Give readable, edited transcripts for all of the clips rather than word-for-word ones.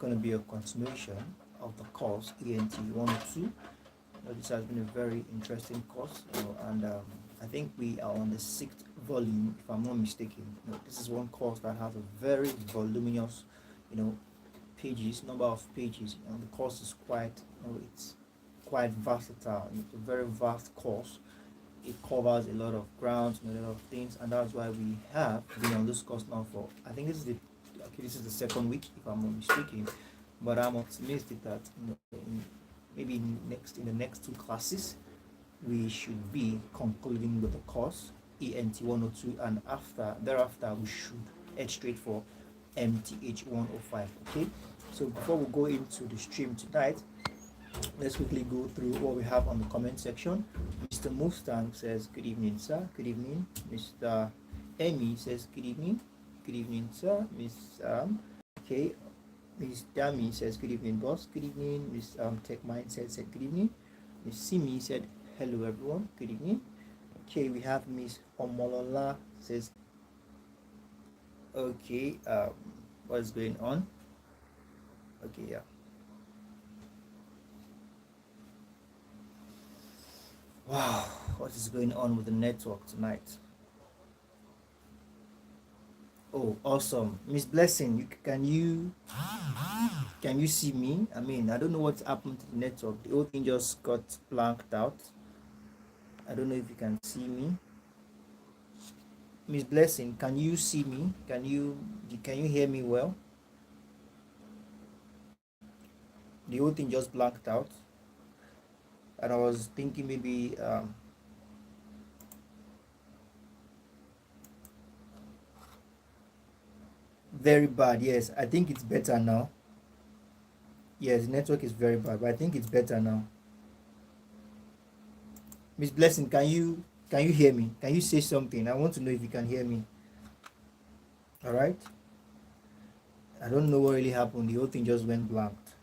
going to be a continuation of the course ENT 102. This has been a very interesting course, and I think we are on the sixth volume, if I'm not mistaken. This is one course that has a very voluminous, number of pages. The course is quite, it's quite versatile. It's a very vast course. It covers a lot of ground, a lot of things, and that's why we have been on this course now for, I think this is the second week, if I'm not mistaken. But I'm optimistic that maybe in the next two classes we should be concluding with the course ENT 102, and thereafter we should head straight for MTH 105. Okay, so before we go into the stream tonight, let's quickly go through what we have on the comment section. Mr. Mustang says good evening, sir. Good evening. Mr. Emmy says good evening. Good evening, sir. Miss okay, Miss Dami says good evening, boss. Good evening. Miss Tech Mindset said good evening. Miss Simi said hello, everyone. Good evening. Okay, we have Miss Omolola says okay. What's going on? Okay, yeah. Wow, what is going on with the network tonight? Oh, awesome. Miss Blessing, can you see me? I mean, I don't know what's happened to the network. The whole thing just got blanked out. I don't know if you can see me. Miss Blessing, can you see me? Can you hear me well? The whole thing just blanked out. And I was thinking maybe very bad. Yes, I think it's better now. Yes, the network is very bad, but I think it's better now. Miss Blessing, can you hear me? Can you say something? I want to know if you can hear me. All right. I don't know what really happened. The whole thing just went blanked.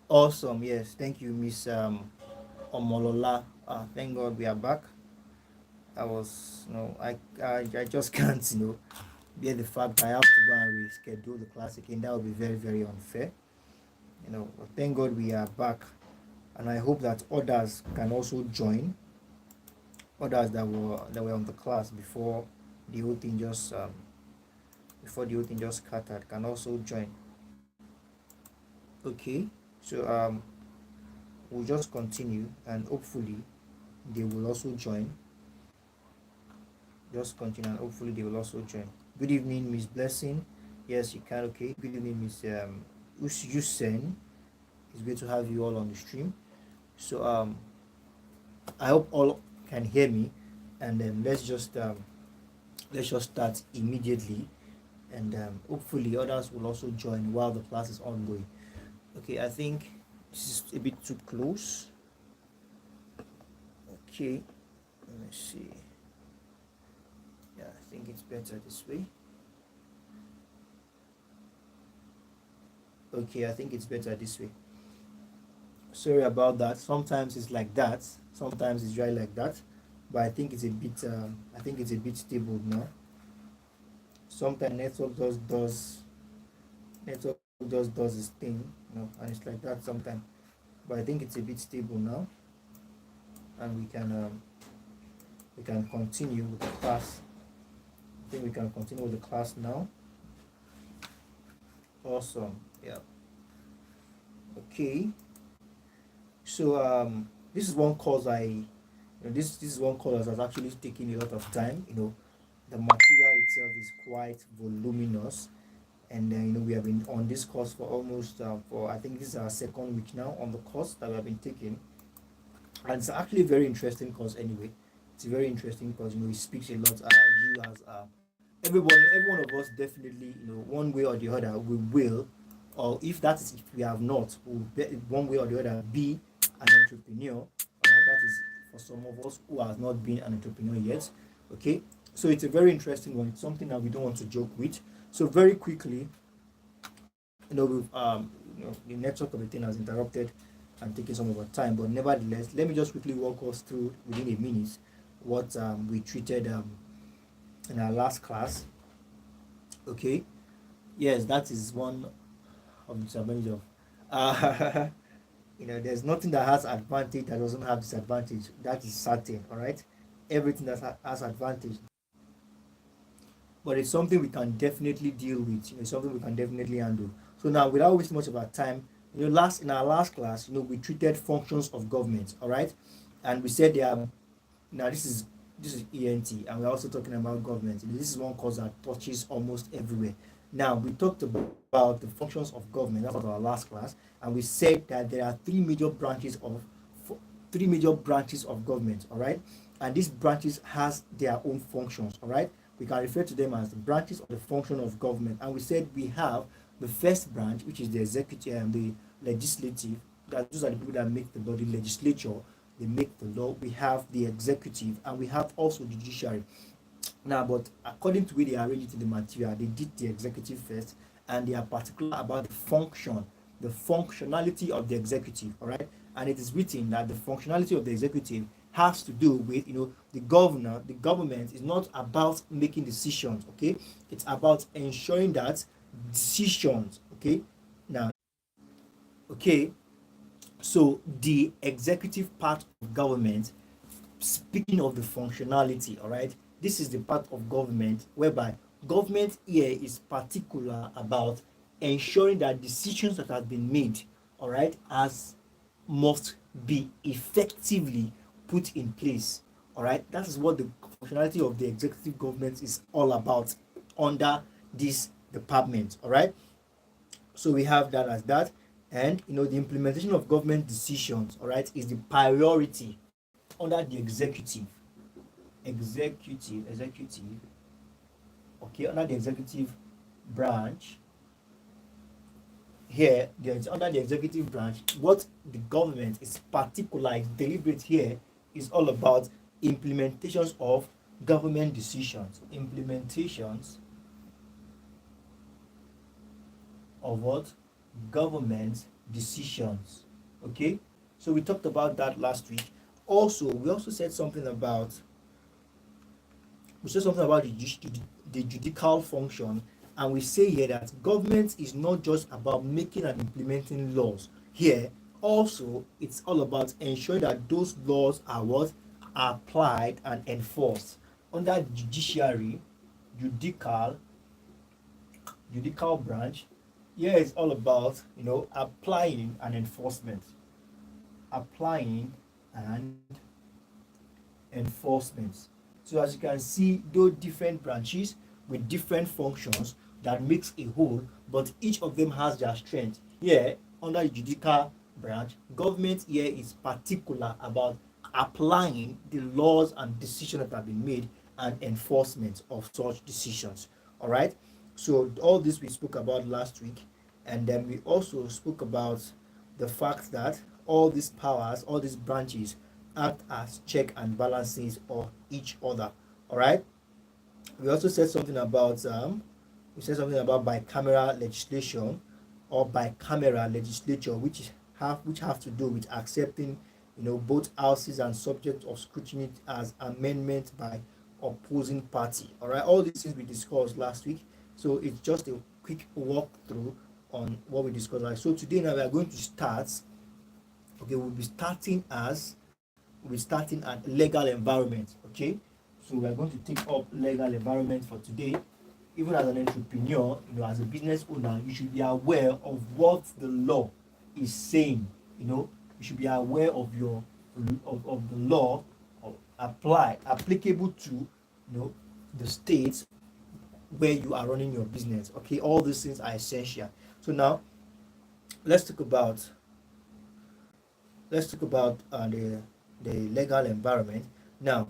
Awesome. Yes, thank you, Miss Omolola. Thank God we are back. I just can't bear the fact that I have to go and reschedule the class again. That would be very, very unfair. But thank God we are back, and I hope that others can also join. Others that were on the class before the whole thing just scattered can also join. Okay, so we'll just continue, and hopefully they will also join. Just continue, and hopefully they will also join. Good evening, Miss Blessing. Yes, you can. Okay. Good evening, Miss Usen. It's great to have you all on the stream. So I hope all can hear me, and let's just start immediately, and hopefully others will also join while the class is ongoing. Okay, I think this is a bit too close. Okay, let me see. Yeah, I think it's better this way. Okay, I think it's better this way. Sorry about that. Sometimes it's like that. Sometimes it's right like that. But I think it's a bit. Stable now. Sometimes network just does its thing, and it's like that sometimes. But I think it's a bit stable now, and we can continue with the class. I think we can continue with the class now. Awesome. Yeah. Okay. So this is one course this is one course that's actually taking a lot of time. The material itself is quite voluminous, and we have been on this course for almost for I think this is our second week now on the course that we have been taking, and it's actually a very interesting course anyway. It's a very interesting course. It speaks a lot. You as every one of us definitely, one way or the other, we will, or if we have not, we'll be, one way or the other, be an entrepreneur. That is for some of us who has not been an entrepreneur yet. Okay, so it's a very interesting one. It's something that we don't want to joke with. So very quickly, the network of the thing has interrupted and taken some of our time, but nevertheless, let me just quickly walk us through within a minute what we treated in our last class. Okay, yes, that is one of the disadvantage of. Uh, there's nothing that has advantage that doesn't have disadvantage. That is certain, all right? Everything that has advantage, but it's something we can definitely deal with. Something we can definitely handle. So now, without wasting much of our time, last in our last class, we treated functions of government, all right? And we said they are now this is ENT, and we're also talking about government. This is one course that touches almost everywhere. Now we talked about the functions of government. That was our last class, and we said that there are three major branches of government. All right, and these branches has their own functions. All right, we can refer to them as the branches of the function of government. And we said we have the first branch, which is the executive and the legislative. That those are the people that make the law, the legislature. They make the law. We have the executive, and we have also the judiciary. Now, but according to where they arranged it in the material, they did the executive first, and they are particular about the functionality of the executive. All right, and it is written that the functionality of the executive has to do with the governor. The government is not about making decisions. Okay, it's about ensuring that decisions. Okay, now, okay, so the executive part of government, speaking of the functionality, all right, this is the part of government whereby government here is particular about ensuring that decisions that have been made, all right, as must be effectively put in place. All right, that is what the functionality of the executive government is all about under this department. All right, so we have that as that. And the implementation of government decisions, all right, is the priority under the executive, okay, under the executive branch. Here, under the executive branch, what the government is particular, is deliberate here, is all about implementations of government decisions. Implementations of what? Government decisions. Okay, so we talked about that last week. We also said something about the judicial function, and we say here that government is not just about making and implementing laws. Here also, it's all about ensuring that those laws are applied and enforced. Under judiciary, judicial branch, here it's all about applying and enforcement. Applying and enforcement. So as you can see, those different branches with different functions that makes a whole, but each of them has their strength. Here, under the judicial branch, government here is particular about applying the laws and decisions that have been made and enforcement of such decisions. All right. So all this we spoke about last week, and then we also spoke about the fact that all these powers, all these branches act as check and balances of each other. All right. We also said something about bicameral legislation or bicameral legislature, which have to do with accepting both houses and subject of scrutiny as amendment by opposing party. All right, all these things we discussed last week. So it's just a quick walkthrough on what we discussed. Right? So today now we are going to start. Okay, we'll be starting at legal environment. Okay, so we are going to take up legal environment for today. Even as an entrepreneur, as a business owner, you should be aware of what the law is saying. You should be aware of the law applicable to the states where you are running your business. Okay, all these things are essential. So now let's talk about the legal environment. Now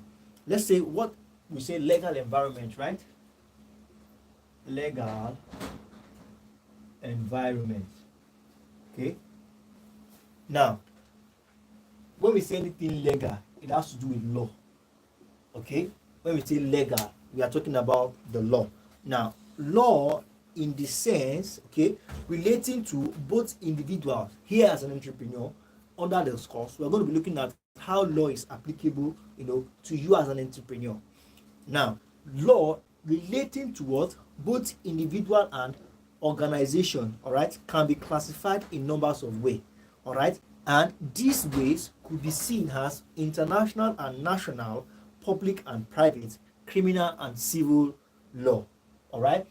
let's say what we say legal environment, right? Legal environment. Okay, now when we say anything legal, it has to do with law. Okay, when we say legal, we are talking about the law. Now law in the sense, okay, relating to both individuals. Here as an entrepreneur, under this course we are going to be looking at how law is applicable to you as an entrepreneur. Now law relating to what? Both individual and organization, all right, can be classified in numbers of ways, all right, and these ways could be seen as international and national, public and private, criminal and civil law, all right.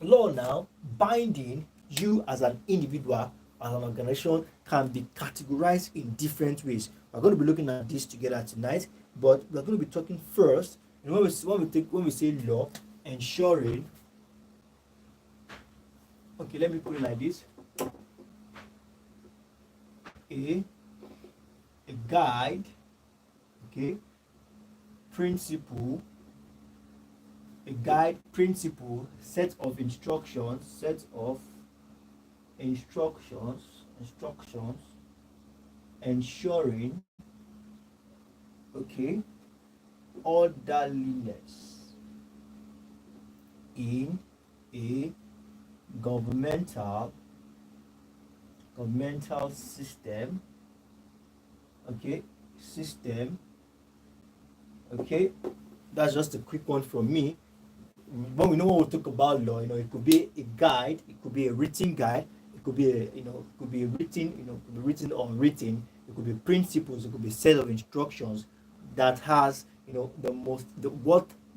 Law now binding you as an individual, as an organization, can be categorized in different ways. We're going to be looking at this together tonight, but we're going to be talking first, you know, when we say law, ensuring, okay, let me put it like this: a guide, okay, principle, a guide, principle, set of instructions, ensuring, okay, orderliness in a governmental system, okay, okay. That's just a quick one from me. When we know what we talk about law, you know, it could be a guide, it could be a written guide, it could be a, you know, it could be a written, you know, it could be written or unwritten, it could be principles, it could be a set of instructions that has, you know,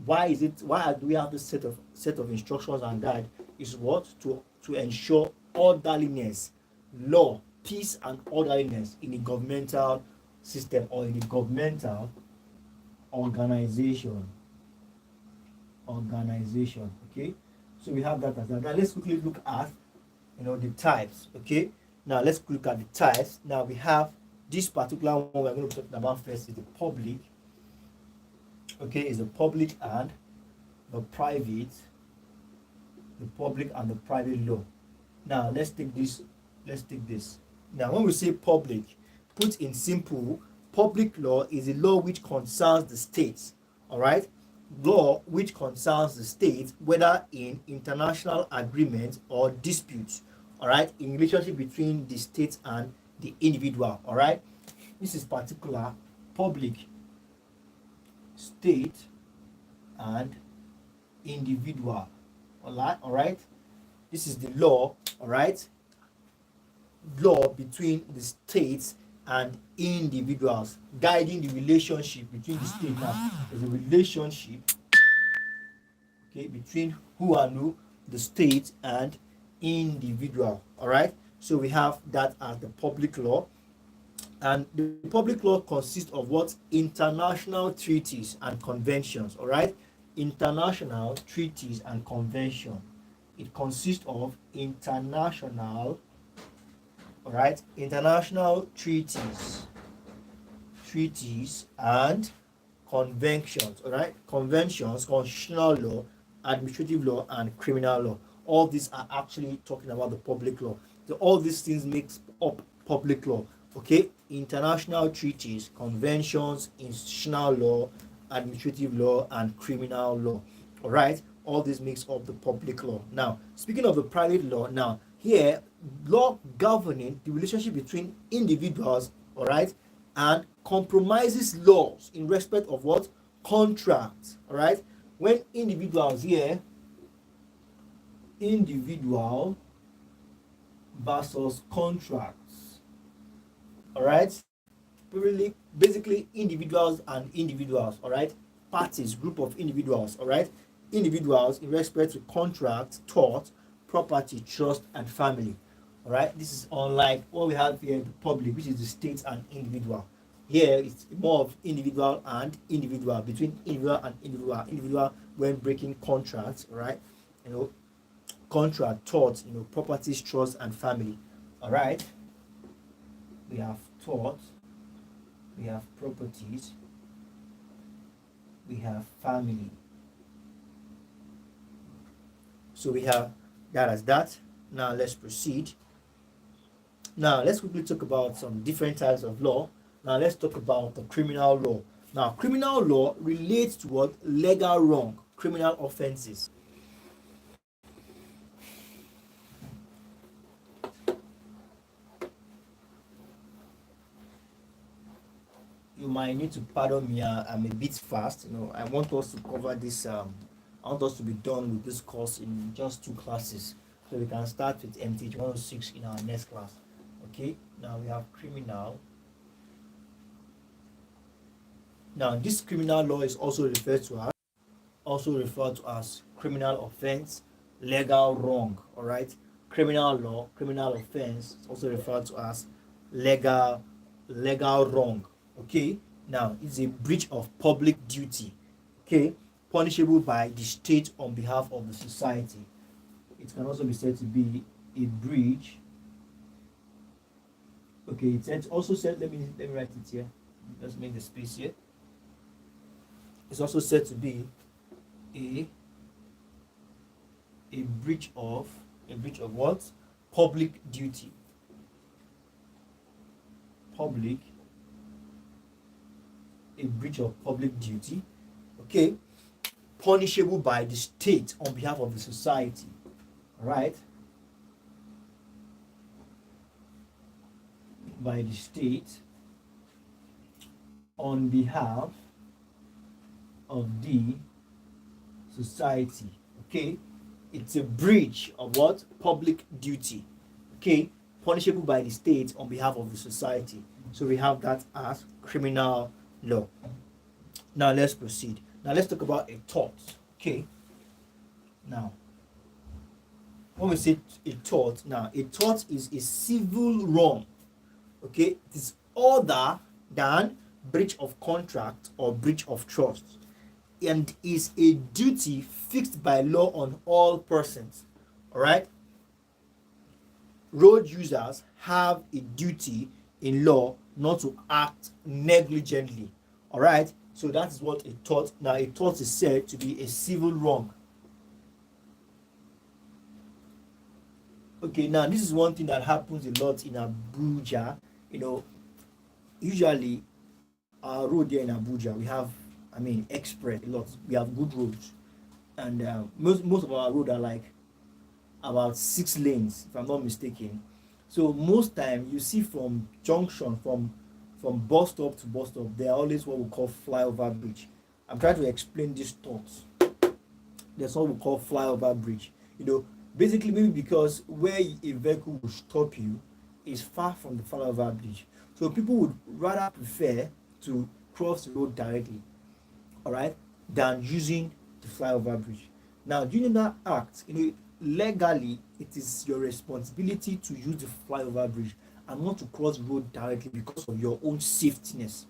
why do we have this set of instructions and guide is what to ensure orderliness, law, peace and orderliness in a governmental system or in a governmental organization. Okay, so we have that as that. Now let's quickly look at, you know, the types. Okay, now let's look at the types. Now we have this particular one we're going to be talking about first is the public. Okay, is the public and the private, law. Now let's take this. Now when we say public, put in simple, public law is a law which concerns the states. All right, law which concerns the state, whether in international agreements or disputes, all right, in relationship between the state and the individual. All right, this is particular public, state and individual. All right, this is the law. All right, law between the states and individuals, guiding the relationship between the state. Now there's a relationship, okay, between who and who, the state and individual. All right, so we have that as the public law. And the public law consists of what? International treaties and conventions. All right, international treaties and convention. It consists of international, all right, international treaties and conventions. All right, conventions, constitutional law, administrative law and criminal law. All these are actually talking about the public law. So all these things makes up public law. Okay, international treaties, conventions, institutional law, administrative law and criminal law. All right, all this makes up the public law. Now speaking of the private law, now here, law governing the relationship between individuals, all right, and compromises laws in respect of what? Contracts. All right, when individuals here, individual versus contracts. All right, basically individuals and individuals. All right, parties, group of individuals. All right, individuals in respect to contract, tort, property, trust and family. All right, this is unlike what we have here in the public, which is the state and individual. Here it's more of individual and individual, between individual and individual when breaking contracts. All right, you know, contract, tort, you know, properties, trust and family. All right, we have tort, we have properties, we have family. So we have that as that. Now let's proceed. Now let's quickly talk about some different types of law. Now let's talk about the criminal law. Now criminal law relates to what? Legal wrong, criminal offenses. You might need to pardon me, I'm a bit fast. You know, I want us to cover this. I want us to be done with this course in just 2 classes. So we can start with MTH 106 in our next class. Okay, now we have criminal. Now this criminal law is also referred to as criminal offense, legal wrong. All right, criminal law, criminal offense is also referred to as legal wrong. Okay, now it's a breach of public duty. Okay, punishable by the state on behalf of the society. It can also be said to be a breach. Okay, it's also said. Let me write it here. Let's make the space here. It's also said to be a breach of what? Public duty. A breach of public duty. Okay, punishable by the state on behalf of the society. All right, by the state on behalf of the society. Okay, it's a breach of what? Public duty. Okay, punishable by the state on behalf of the society. So we have that as criminal law. Now let's proceed. Now let's talk about a tort. Okay, now when we say a tort, now a tort is a civil wrong. Okay, it is other than breach of contract or breach of trust, and is a duty fixed by law on all persons. All right, road users have a duty in law not to act negligently. All right, so that is what a tort. Now a tort is said to be a civil wrong. Okay, now this is one thing that happens a lot in Abuja. Usually our road here in Abuja, we have, express a lot. We have good roads, and most of our road are like about 6 lanes, if I'm not mistaken. So most time you see from junction, from bus stop to bus stop, there are always what we call flyover bridge. I'm trying to explain these thoughts. There's what we call flyover bridge. Basically maybe because where a vehicle will stop you is far from the flyover bridge. So people would rather prefer to cross the road directly, all right, than using the flyover bridge. Now, during that act, legally, it is your responsibility to use the flyover bridge and not to cross the road directly because of your own safetyness.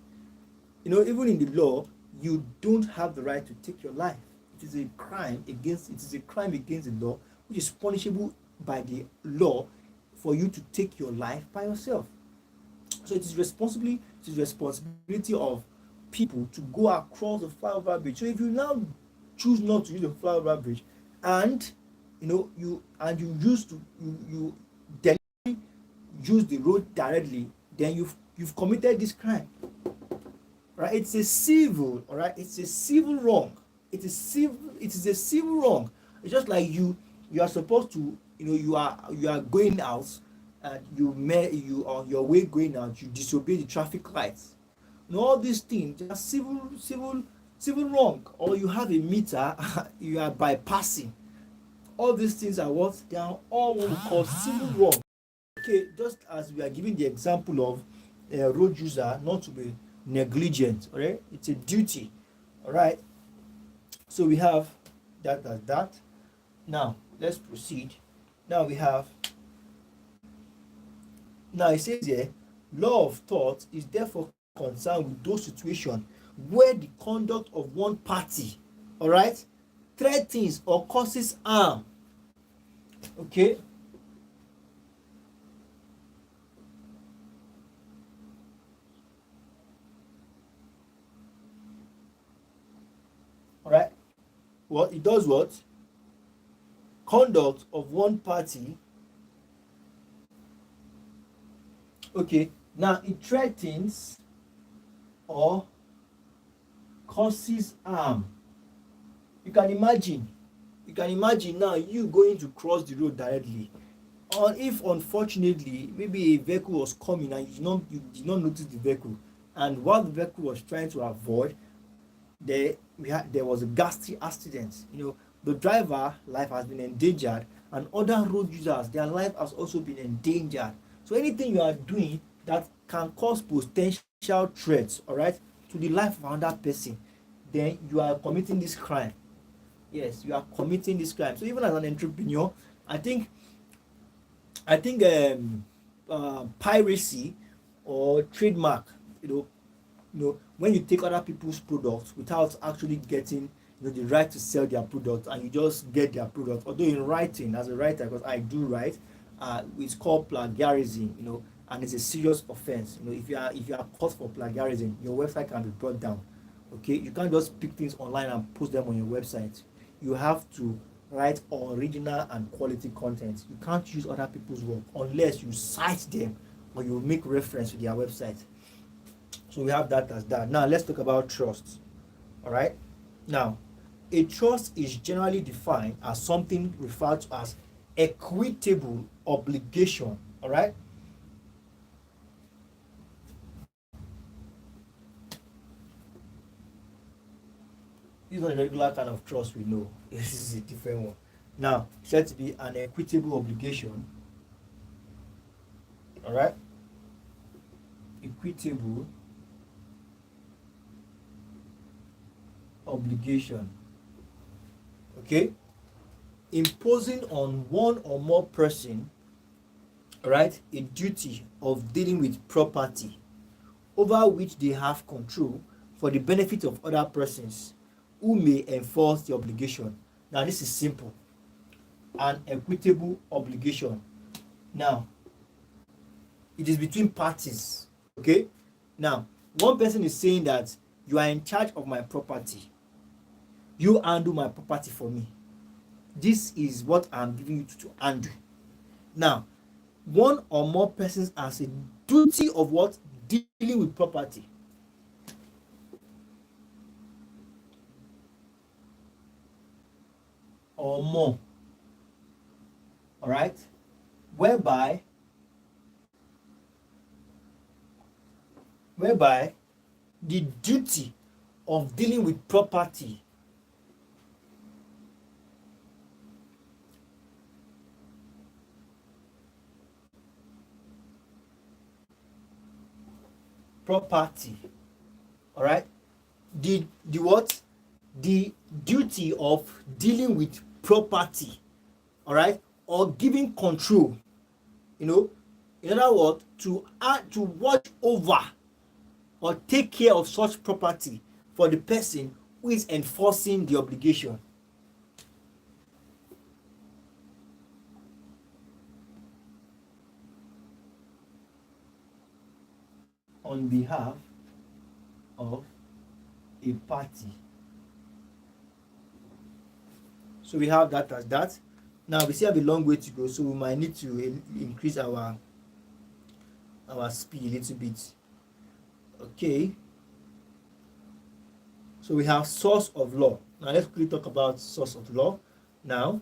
Even in the law, you don't have the right to take your life. It is a crime against the law, which is punishable by the law for you to take your life by yourself. So it is responsibility of people to go across the flyover bridge. So if you now choose not to use the flyover bridge, and you deliberately use the road directly, then you've committed this crime. Right? It's a civil, all right? It's a civil wrong. It is a civil wrong. It's just like you are supposed to, you are going out, and you on your way going out, you disobey the traffic lights. All these things are civil wrong. Or you have a meter, you are bypassing. All these things are what? They are all what we call civil wrong. Okay, just as we are giving the example of a road user not to be negligent, all right? It's a duty, all right? So we have that as that. Now let's proceed. Now it says here, law of tort is therefore concerned with those situations where the conduct of one party, all right, threatens or causes harm. Okay, all right, what it does, what conduct of one party. Okay, now it threatens or causes harm. You can imagine now you going to cross the road directly, or if unfortunately maybe a vehicle was coming and you did not notice the vehicle, and what the vehicle was trying to avoid, there was a ghastly accident. The driver life has been endangered, and other road users, their life has also been endangered. So anything you are doing that can cause potential threats, all right, to the life of another person, then you are committing this crime. Yes, you are committing this crime. So even as an entrepreneur, I think I think piracy or trademark, you know, when you take other people's products without actually getting the right to sell their product, and you just get their product, although in writing, as a writer, because I do write, it's called plagiarism, and it's a serious offense. If you are caught for plagiarism, your website can be brought down. Okay, you can't just pick things online and post them on your website. You have to write original and quality content. You can't use other people's work unless you cite them or you make reference to their website. So we have that as that. Now let's talk about trust. All right. Now, a trust is generally defined as something referred to as equitable obligation. All right. This is not a regular kind of trust we know. This is a different one. Now, it's said to be an equitable obligation. All right. Equitable obligation. Okay, imposing on one or more person, right, a duty of dealing with property over which they have control for the benefit of other persons who may enforce the obligation. Now this is simple. An equitable obligation. Now it is between parties. Okay, now one person is saying that you are in charge of my property, you handle my property for me. This is what I'm giving you to handle. Now, one or more persons has a duty of what? Dealing with property. Or more. All right? Whereby the duty of dealing with property all right, the what, the duty of dealing with property, all right, or giving control, in other words, to watch over or take care of such property for the person who is enforcing the obligation. On behalf of a party. So we have that as that. Now we still have a long way to go, so we might need to increase our speed a little bit. Okay. So we have source of law. Now let's quickly talk about source of law. Now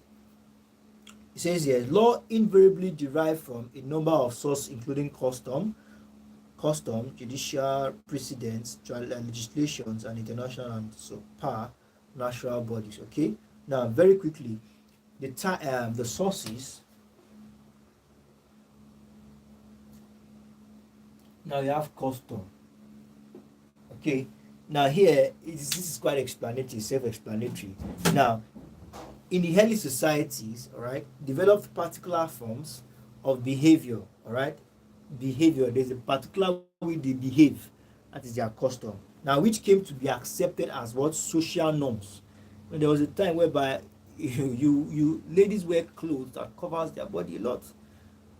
it says here, law invariably derived from a number of sources, including custom, judicial precedents, legislations, and international and natural bodies. Okay. Now, very quickly, the sources. Now you have custom. Okay. Now here, this is quite explanatory, self-explanatory. Now, in the early societies, all right, developed particular forms of behavior. All right, behavior. There's a particular way they behave. That is their custom. Now, which came to be accepted as what? Social norms. When there was a time whereby you ladies wear clothes that covers their body a lot.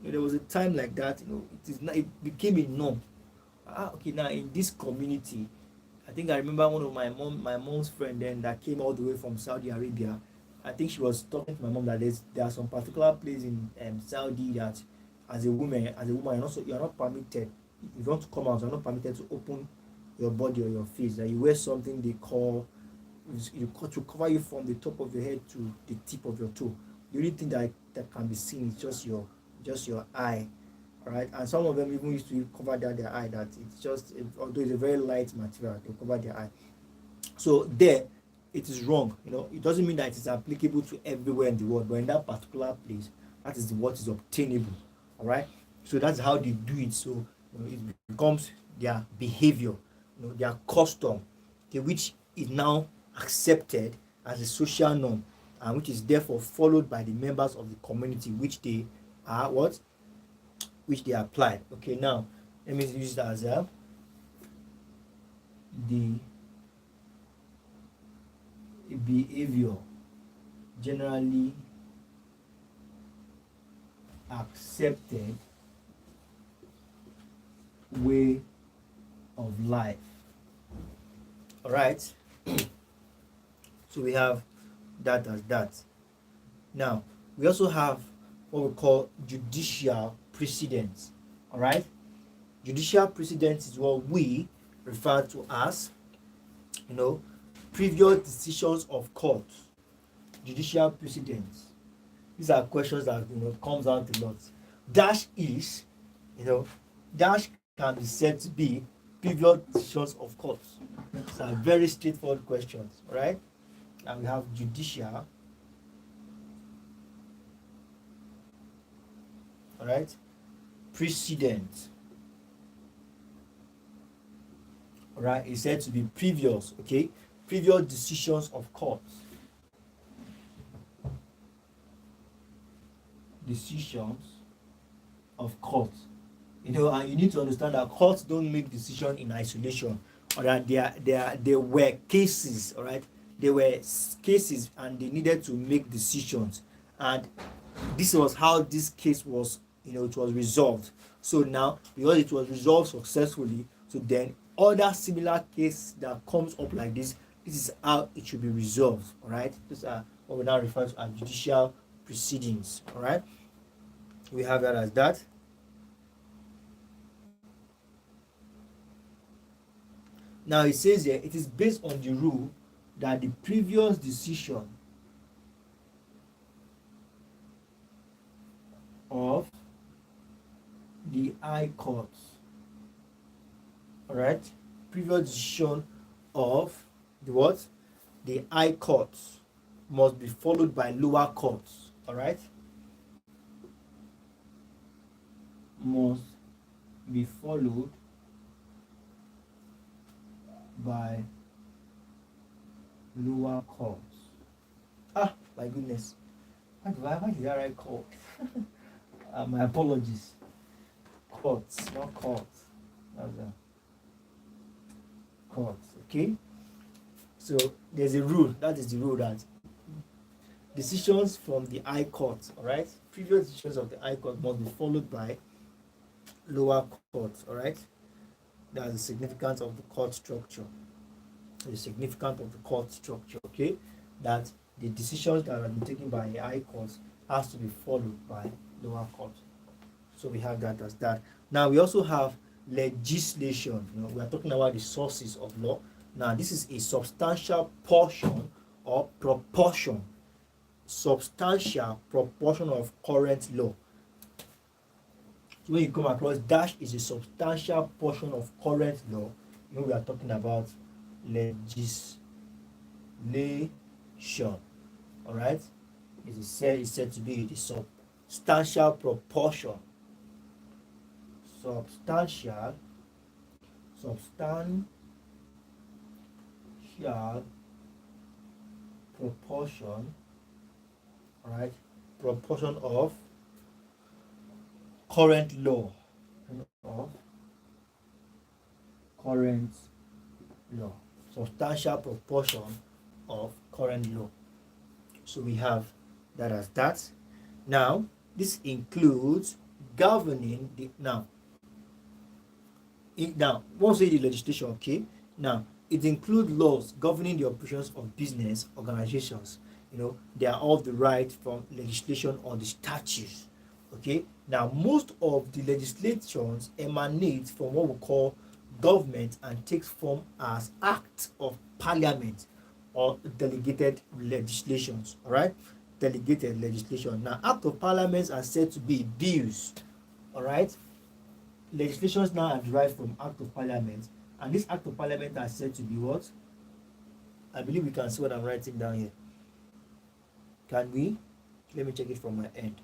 There was a time like that. It became a norm. Okay, now in this community, I think I remember one of my mom's friend then that came all the way from Saudi Arabia. I think she was talking to my mom that there are some particular places in Saudi that as a woman, and also you are not permitted. If you want to come out, you are not permitted to open your body or your face. That you wear something they call to cover you from the top of your head to the tip of your toe. The only thing that can be seen is just your eye, right? And some of them even used to cover their eye. That it's just, although it's a very light material, they cover their eye. So there, it is wrong. It doesn't mean that it is applicable to everywhere in the world, but in that particular place, that is what is obtainable. All right. So that's how they do it. So it becomes their behavior, their custom, okay, which is now accepted as a social norm, and which is therefore followed by the members of the community, which they are what, which they apply. Okay, now let me use that as the behavior generally accepted way of life. All right. So we have that as that. Now we also have what we call judicial precedents. All right. Judicial precedents is what we refer to as, previous decisions of courts. Judicial precedents. These are questions that comes out a lot. Dash is, dash can be said to be previous decisions of courts. These are very straightforward questions, right? And we have judicial, all right, precedent. All right, it's said to be previous, okay, previous decisions of courts. Decisions of courts. And you need to understand that courts don't make decisions in isolation, or that there were cases, all right? There were cases and they needed to make decisions, and this was how this case was, it was resolved. So now, because it was resolved successfully, so then other similar case that comes up like this is how it should be resolved. All right, these are what we now refer to as judicial proceedings. All right, we have that as that. Now it says here it is based on the rule that the previous decision of the High Courts, all right, previous decision of the what, the High Courts must be followed by lower courts. All right, must be followed by lower courts. My goodness, why did I write court? My apologies. Courts, not courts. That's courts. Okay. So there's a rule. That is the rule that decisions from the High Court, all right, previous decisions of the High Court must be followed by lower courts. All right. That's the significance of the court structure. The significance of the court structure. Okay, that the decisions that have been taken by the High Court has to be followed by lower court. So we have that as that. Now we also have legislation. We are talking about the sources of law. Now this is a substantial portion or proportion, substantial proportion of current law. So when you come across dash is a substantial portion of current law, we are talking about legislation. All right, it is said to be the substantial proportion, substantial proportion, all right, proportion of current law, substantial proportion of current law. So we have that as that. Now this includes governing the once we say the legislation, okay, now it includes laws governing the operations of business organizations. They are all derived from legislation or the statutes. Okay, now most of the legislations emanate from what we call government and takes form as acts of parliament or delegated legislations. All right, delegated legislation. Now act of parliaments are said to be bills. All right, legislations now are derived from act of parliament, and this act of parliament are said to be what? I believe we can see what I'm writing down here. Can we? Let me check it from my end.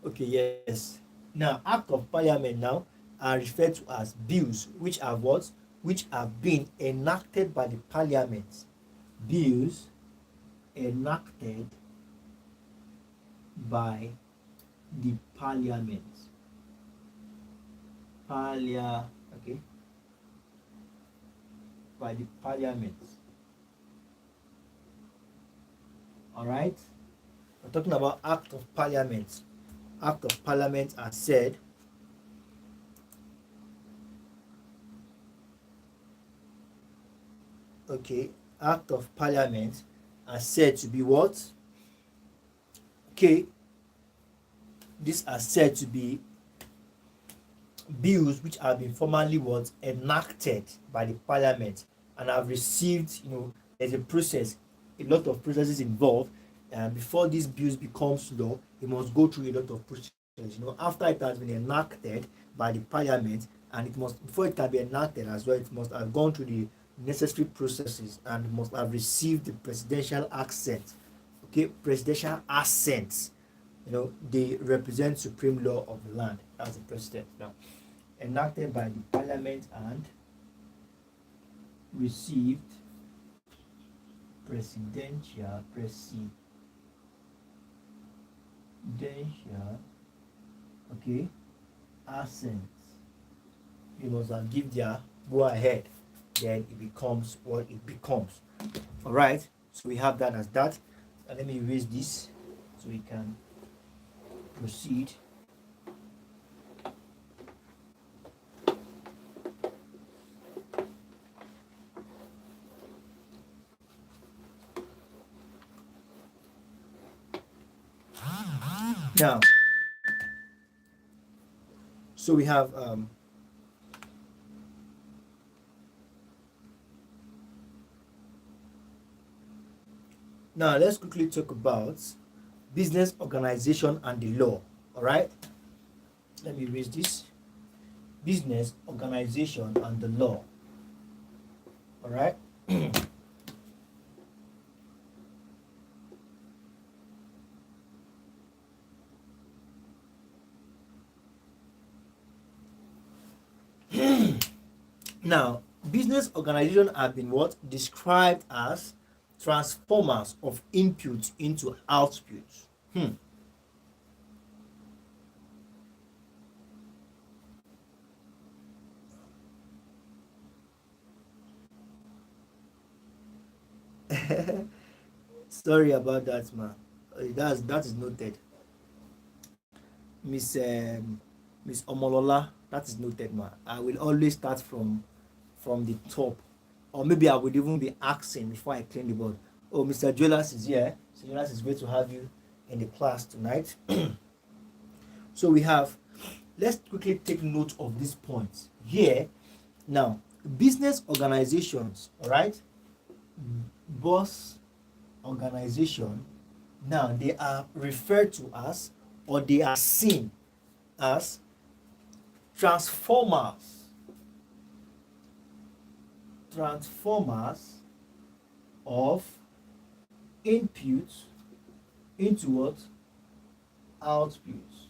Okay, yes. Now, Act of Parliament now are referred to as bills, which are what? Which have been enacted by the Parliament. Bills enacted by the Parliament. Okay. By the Parliament. Alright? We're talking about Act of Parliament. Act of Parliament are said Act of Parliament are said to be what? Okay, these are said to be bills which have been formally what? Enacted by the Parliament and have received, there's a process, a lot of processes involved, and before these bills becomes law, it must go through a lot of processes. After it has been enacted by the Parliament, and it must, before it can be enacted as well, it must have gone through the necessary processes and must have received the presidential assent. Okay, presidential assent. They represent supreme law of the land as the president. Now, enacted by the Parliament and received presidential assent. They must have give their go ahead, then it becomes what it becomes. All right, so we have that as that. And let me erase this so we can proceed. Now, so we have now let's quickly talk about business organization and the law. All right, let me erase this. Business organization and the law. All right. Now, business organization have been what? Described as transformers of input into output. Sorry about that, man. That is noted. Miss Omolola, that is noted, man. I will always start from the top, or maybe I would even be asking before I clean the board. Oh, Mr. Jolas is here. Mr. Jolas, is great to have you in the class tonight. So we have, let's quickly take note of these points here. Now, business organizations, all right, boss organization, now they are referred to as, or they are seen as, transformers of inputs into what? Outputs.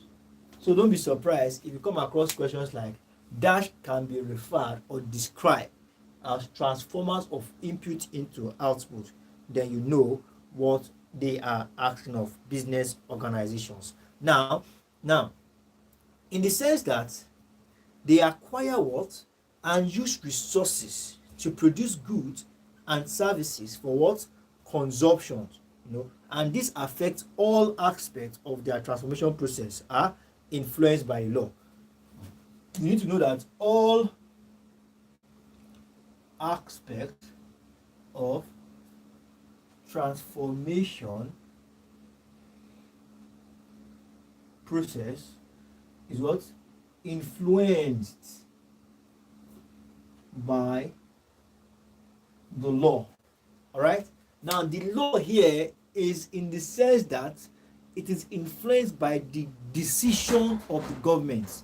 So don't be surprised if you come across questions like dash can be referred or described as transformers of input into output, then you know what they are asking of business organizations. Now, in the sense that they acquire what and use resources to produce goods and services for what? Consumption. And this affects all aspects of their transformation process are influenced by law. You need to know that all aspects of transformation process is what? Influenced by the law. All right, now the law here is in the sense that it is influenced by the decision of the government.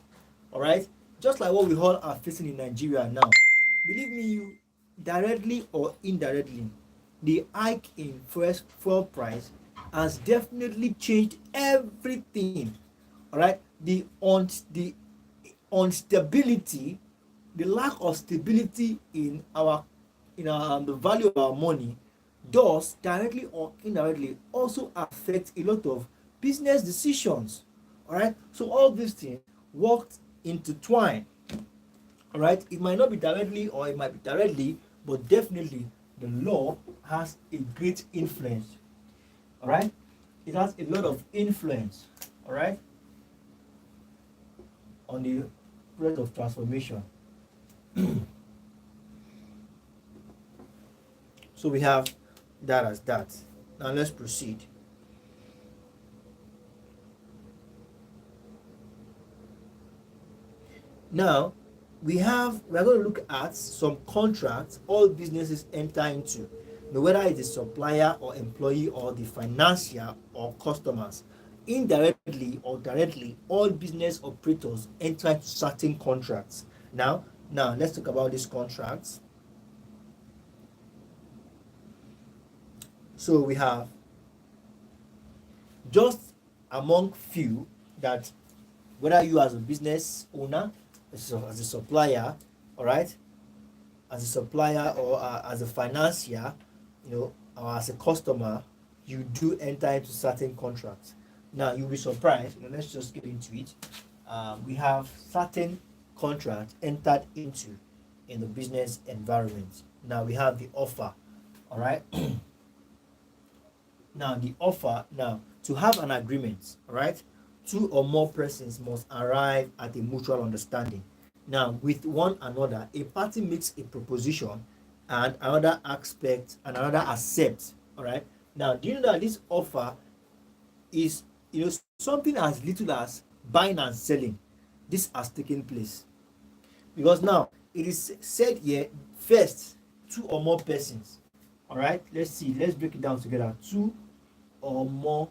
All right, just like what we all are facing in Nigeria now. Believe me, directly or indirectly, the hike in first fuel price has definitely changed everything. All right, the instability, the lack of stability in our the value of our money does directly or indirectly also affect a lot of business decisions. All right, so all these things worked intertwine. All right, it might not be directly or it might be directly, but definitely the law has a great influence. All right, it has a lot of influence. All right, on the rate of transformation. So we have that as that. Now let's proceed. Now we are going to look at some contracts all businesses enter into, whether it's a supplier or employee or the financier or customers. Indirectly or directly, all business operators enter into certain contracts. Now let's talk about these contracts. So we have just among few that, whether you as a business owner, as a supplier, all right, as a supplier or as a financier, or as a customer, you do enter into certain contracts. Now you'll be surprised. Let's just get into it. We have certain contracts entered into in the business environment. Now we have the offer. All right. Now the offer, now to have an agreement, all right, two or more persons must arrive at a mutual understanding. Now with one another, a party makes a proposition and another aspect and another accepts. All right. Now do you know that this offer is something as little as buying and selling? This has taken place because now it is said here, first, two or more persons. All right, let's see, let's break it down together. Two or more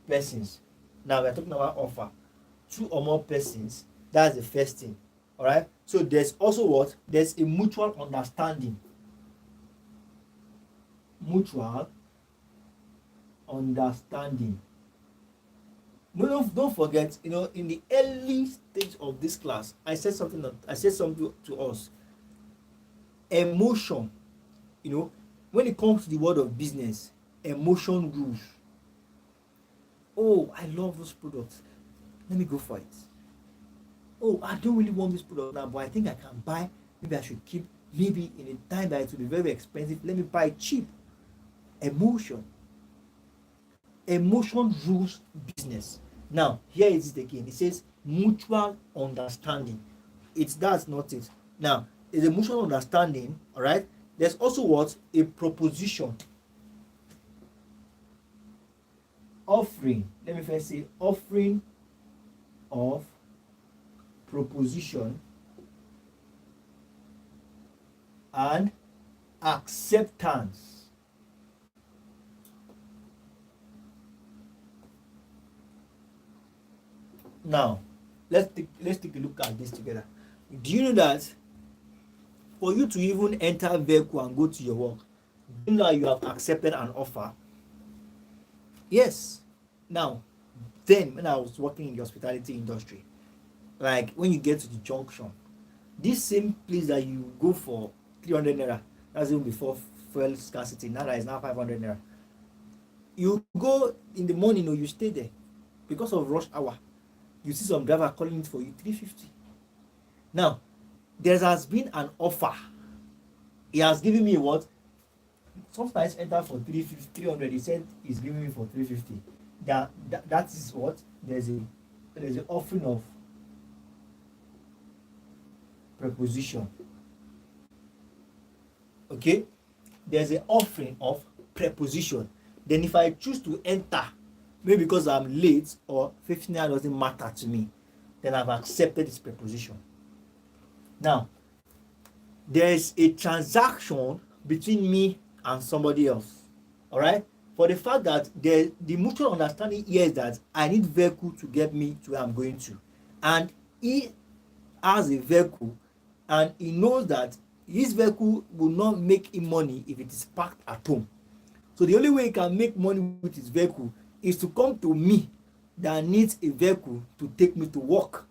persons. Now we're talking about offer. Two or more persons, that's the first thing. All right, so there's also what? There's a mutual understanding. Mutual understanding. No, don't forget, in the early stage of this class, I said something to us. Emotion, when it comes to the world of business, emotion rules. Oh, I love those products, let me go for it. Oh, I don't really want this product now, but I think I can buy. Maybe I should keep. Maybe in a time that it will be very expensive, let me buy it cheap. Emotion rules business. Now here it is again. It says mutual understanding. That's not it. Now it's a mutual understanding. All right, there's also what? A proposition. Offering, let me first say offering of proposition and acceptance. Now let's take a look at this together. Do you know that for you to even enter a vehicle and go to your work, do you know you have accepted an offer? Yes. Now then, when I was working in the hospitality industry, like when you get to the junction, this same place that you go for 300 naira, that's even before fuel scarcity, now that is now 500 naira, you go in the morning or you stay there because of rush hour, you see some driver calling it for you 350. Now there has been an offer. He has given me what? Sometimes enter for 350, 300. He said he's giving me for 350. That is what? There's an offering of preposition. Okay, there's an offering of preposition. Then if I choose to enter, maybe because I'm late or 15 naira doesn't matter to me, then I've accepted this preposition. Now there is a transaction between me and somebody else. All right, for the fact that the mutual understanding here is that I need vehicle to get me to where I'm going to, and he has a vehicle and he knows that his vehicle will not make him money if it is parked at home. So the only way he can make money with his vehicle is to come to me that needs a vehicle to take me to work.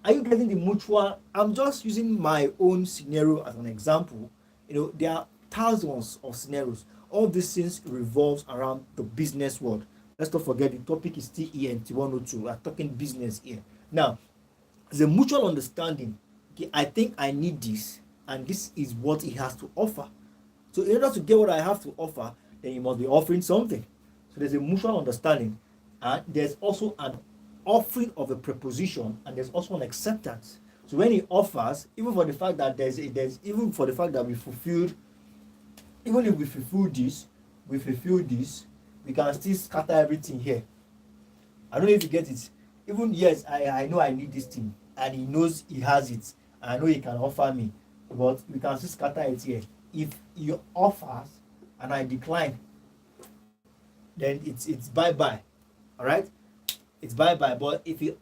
Are you getting the mutual? I'm just using my own scenario as an example. There are thousands of scenarios. All these things revolves around the business world. Let's not forget the topic is still ENT 102. We're talking business here. Now, there's a mutual understanding. Okay, I think I need this, and this is what he has to offer. So in order to get what I have to offer, then you must be offering something. So there's a mutual understanding, and there's also an offering of a proposition, and there's also an acceptance. So when he offers, even for the fact that even for the fact that we fulfilled, even if we fulfill this, we can still scatter everything here. I don't know if you get it. Even yes, I know I need this thing, and he knows he has it, and I know he can offer me, but we can still scatter it here. If he offers and I decline, then it's bye bye. All right, it's bye bye. But if he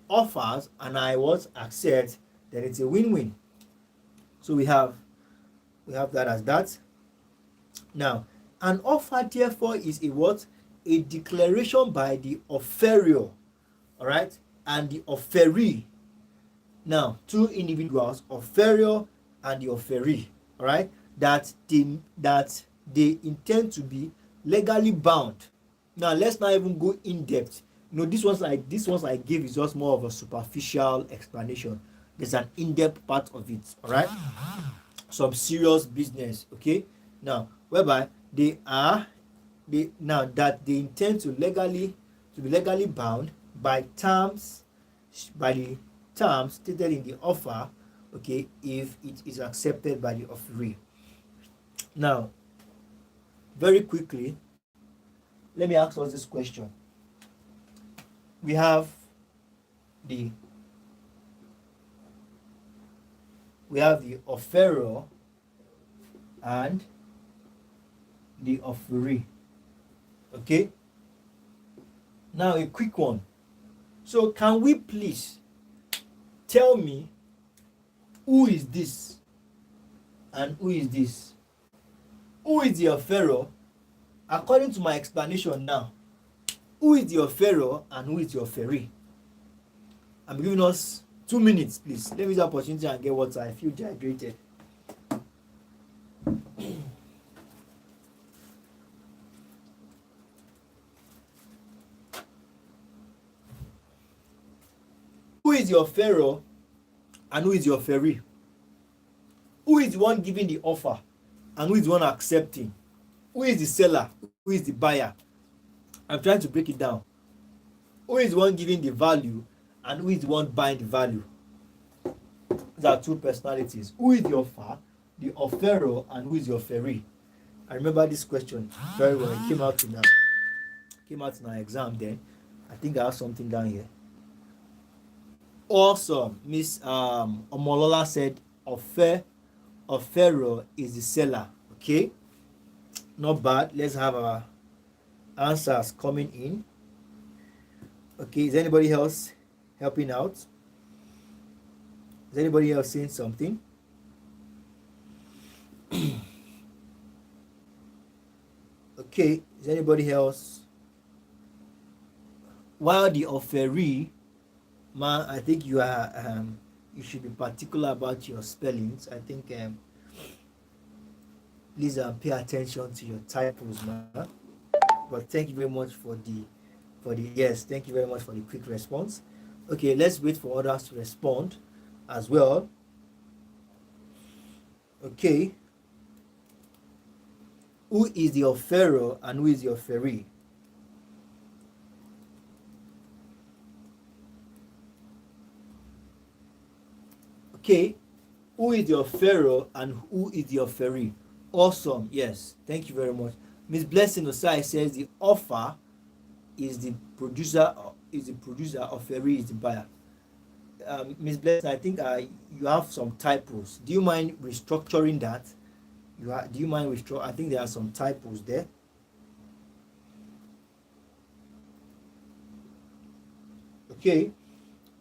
offers and I accept, then it's a win-win. So we have that as that. Now, an offer therefore is a what? A declaration by the offeror, all right, and the offeree. Now, two individuals, offeror and the offeree, all right, that they intend to be legally bound. Now, let's not even go in depth. This ones I give is just more of a superficial explanation. There's an in-depth part of it, all right, some serious business. Okay, now whereby they intend to be legally bound by the terms stated in the offer, okay, if it is accepted by the offeree. Now, very quickly, let me ask us this question. We have the offeror and the offeree. Okay, now a quick one. So can we please tell me who is this and who is this? Who is the offeror? According to my explanation now, who is the offeror and who is the offeree? I'm giving us 2 minutes, please. Let me use the opportunity and get water. I feel dehydrated. Who is the offeror and who is the offeree? Who is the one giving the offer and who is the one accepting? Who is the seller? Who is the buyer? I'm trying to break it down. Who is the one giving the value and who is the one buying the value? These are two personalities. Who is the offeror, and who is the offeree? I remember this question very well. It came out in our exam then. I think I have something down here. Awesome. Miss Omolola said offeror is the seller. Okay, not bad. Let's have our answers coming in. Okay, is anybody else helping out? Is anybody else saying something? Okay, is anybody else? While the offeree, man, I think you should be particular about your spellings. I think please pay attention to your typos, man. But thank you very much for the yes, thank you very much for the quick response. Okay, let's wait for others to respond as well. Okay, who is the offeror and who is the offeree? Okay, who is the offeror and who is the offeree? Awesome, yes, thank you very much. Miss Blessing Osai says the offer is the producer, offeree is the buyer. Miss Blessing, I think you have some typos. Do you mind restructuring that? Do you mind I think there are some typos there. Okay,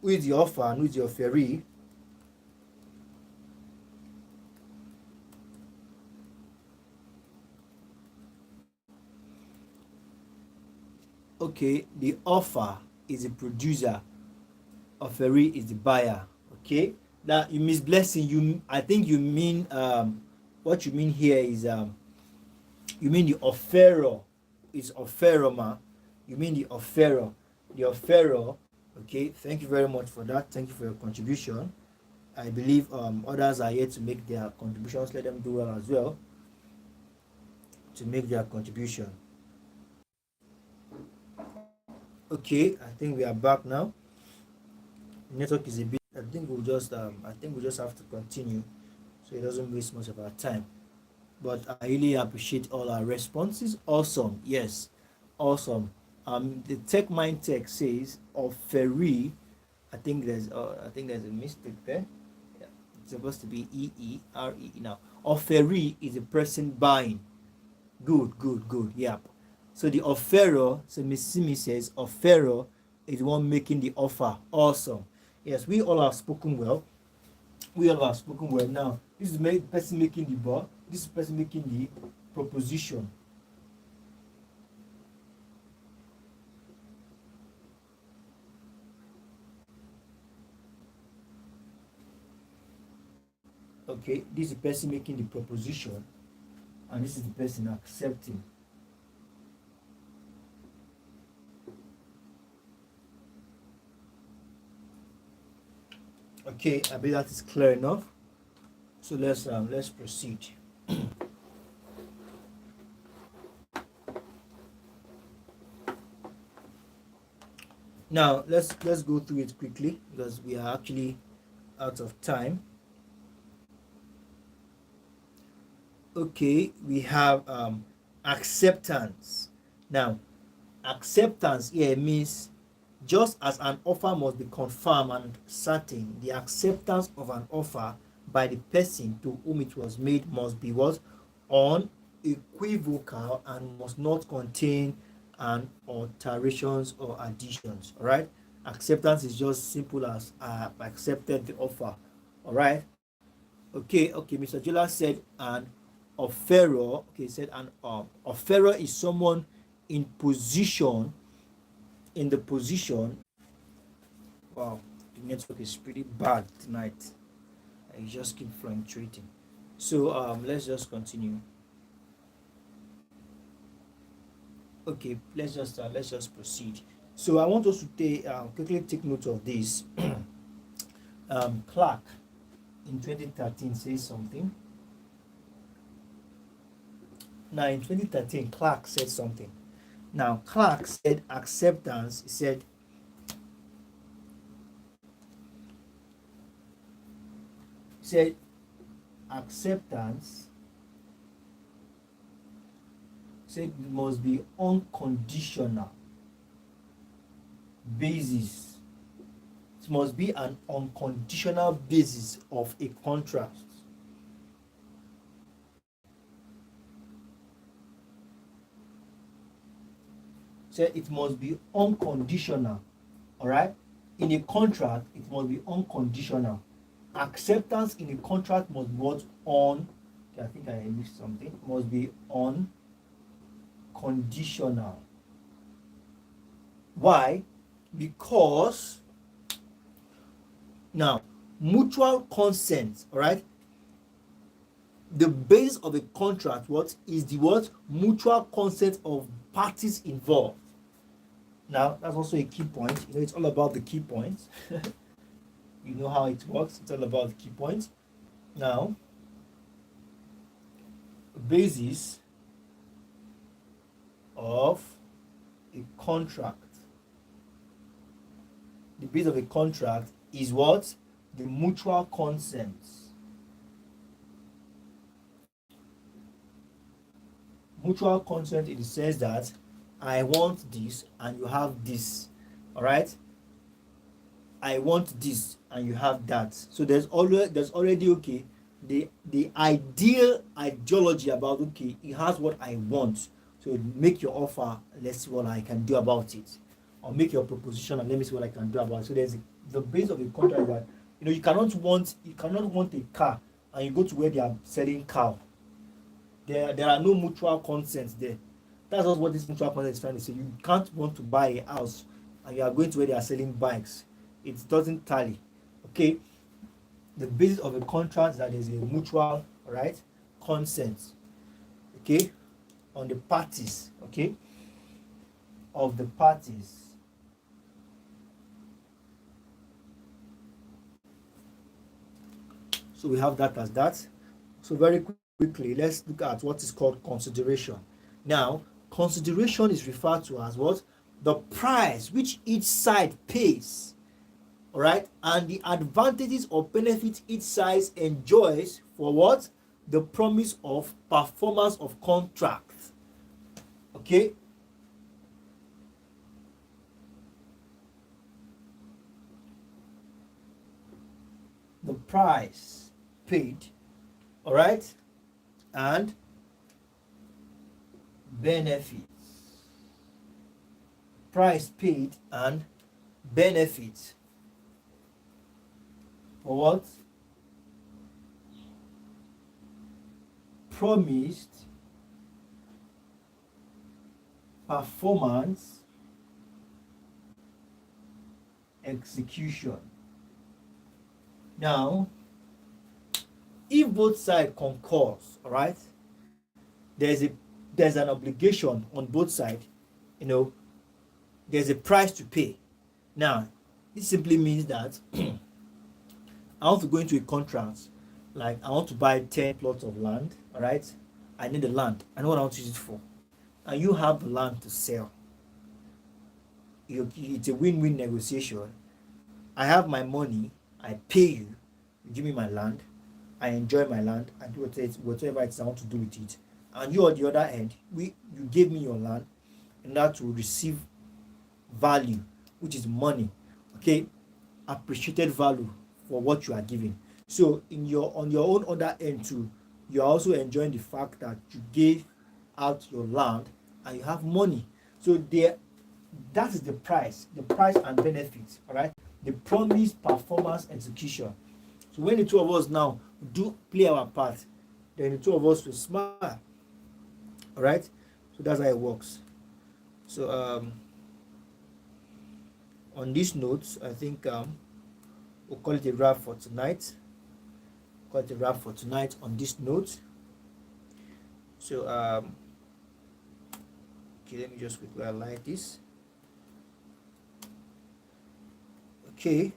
who is the offer and who is the offeree? okay, the offer is the producer, offeree is the buyer. Okay, now you Miss Blessing, I think you mean what you mean here is you mean the offerer is offerer, ma. You mean the offerer. The offerer. Okay, thank you very much for that. Thank you for your contribution. I believe others are here to make their contributions. Let them do well as well to make their contribution. Okay, I think we are back now. Network is a bit. I think we'll just have to continue so it doesn't waste much of our time. But I really appreciate all our responses. Awesome. Yes. Awesome. The Tech Mind Tech says offeree. I think there's a mistake there. Yeah. It's supposed to be EERE now. Offeree is a person buying. Good, good, good. Yep. So the offerer, so Miss Simi says offerer is the one making the offer. Awesome. Yes, we all have spoken well. We all have spoken well. Now, this is the person making the bar. This is the person making the proposition. Okay, this is the person making the proposition, and this is the person accepting. Okay, I believe that is clear enough. So let's proceed. Now let's go through it quickly because we are actually out of time. Okay, we have acceptance. Now, acceptance here means just as an offer must be confirmed and certain, the acceptance of an offer by the person to whom it was made must be what? Unequivocal and must not contain an alterations or additions. All right. Acceptance is just simple as I have accepted the offer. All right. Okay. Mr. Jola said an offerer. Okay, said an offerer is someone in position. In the position. Wow, the network is pretty bad tonight. I just keep fluctuating. So let's just continue. Okay, let's just proceed. So I want us to quickly take note of this. Clark in 2013 says something. Now in 2013, Clark said something. Now Clark said acceptance. He said acceptance said it must be unconditional basis. It must be an unconditional basis of a contract. Said it must be unconditional. All right. In a contract, it must be unconditional. Acceptance in a contract must be what? Okay, I think I missed something. Must be unconditional. Why? Because now mutual consent, all right? The base of a contract, what is the what? Mutual consent of parties involved. Now, that's also a key point. You know, it's all about the key points. You know how it works. It's all about the key points. Now, basis of a contract. The base of a contract is what? The mutual consent. Mutual consent in the sense that I want this and you have this. All right? I want this and you have that. So there's already okay the ideal ideology about okay, it has what I want. So make your offer, let's see what I can do about it. Or make your proposition and let me see what I can do about it. So there's the base of a contract that you cannot want a car and you go to where they are selling cow. There are no mutual consents there. That's not what this mutual contract is trying to say. You can't want to buy a house and you are going to where they are selling bikes. It doesn't tally. Okay, the basis of a contract is that there's a mutual, right, consent, okay, on the parties, okay, of the parties. So we have that as that. So very quickly, let's look at what is called consideration. Now, consideration is referred to as what? The price which each side pays, all right, and the advantages or benefits each side enjoys for what? The promise of performance of contract. Okay. The price paid, all right, and benefits. Price paid and benefits for what? Promised performance execution. Now, if both sides concurs, all right, there's an obligation on both sides, you know, there's a price to pay. Now, this simply means that I want to go into a contract, like I want to buy 10 plots of land, all right, I need the land, I know what I want to use it for, and you have the land to sell. It's a win-win negotiation. I have my money, I pay you, you give me my land, I enjoy my land, I do whatever it is I want to do with it. And you on the other end, you gave me your land in order to receive value, which is money, okay, appreciated value for what you are giving. So on your own other end too, you are also enjoying the fact that you gave out your land and you have money. So that is the price and benefits, all right, the promised performance execution. So when the two of us now do play our part, then the two of us will smile, all right. So that's how it works. So on this note, I think we'll call it a wrap for tonight. On this note. So okay, let me just quickly highlight this. Okay,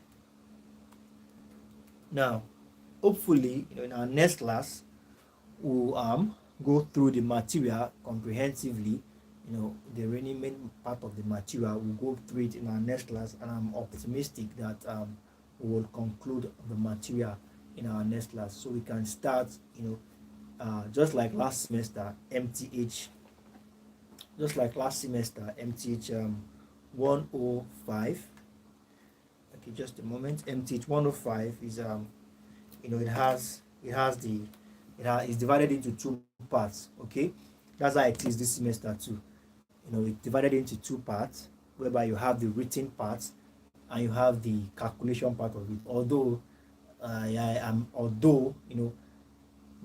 now hopefully, in our next class we'll go through the material comprehensively. The remaining part of the material, we'll go through it in our next class, and I'm optimistic that we will conclude the material in our next class, so we can start, just like last semester, MTH 105. Okay, just a moment. MTH 105 is it's divided into two parts. Okay, that's how it is this semester too. It's divided into two parts, whereby you have the written part and you have the calculation part of it. Although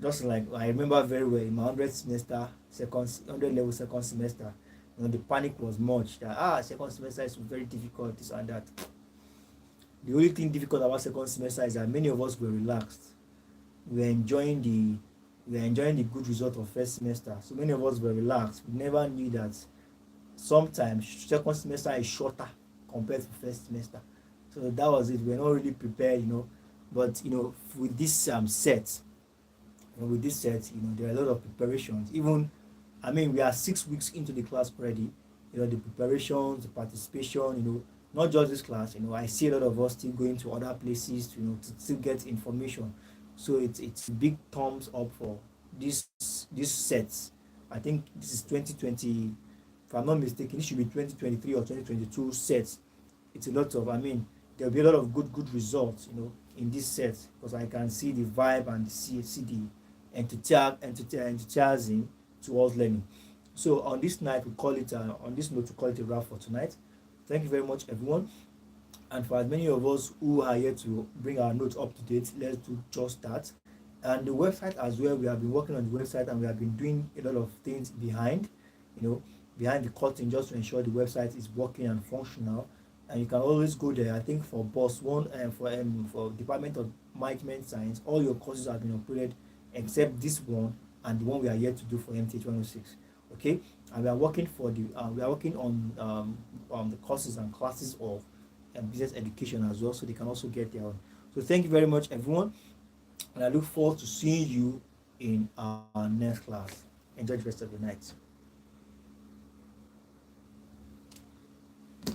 just like I remember very well in my 100 level second semester, the panic was much that second semester is very difficult, this and that. The only thing difficult about second semester is that many of us were relaxed. We were enjoying the good result of first semester. So many of us were relaxed. We never knew that sometimes second semester is shorter compared to first semester. So that was it. We were not really prepared, But with this set, there are a lot of preparations. Even, we are 6 weeks into the class already. The preparations, the participation, not just this class. I see a lot of us still going to other places to still get information. So it's a big thumbs up for this sets. I think this is 2020. If I'm not mistaken, it should be 2023 or 2022 sets. It's a lot of. There'll be a lot of good results, in this set, because I can see the vibe and see the enthusiasm towards learning. So on this note, we call it a wrap for tonight. Thank you very much, everyone. And for as many of us who are here to bring our notes up to date, let's do just that. And the website as well, we have been working on the website and we have been doing a lot of things behind. behind the curtain just to ensure the website is working and functional. And you can always go there. I think for boss one and for Department of Management Science, all your courses have been uploaded except this one and the one we are yet to do for MTH 106. Okay, and we are working on the courses and classes of business education as well, so they can also get their own. So thank you very much, everyone, and I look forward to seeing you in our next class. Enjoy the rest of the night.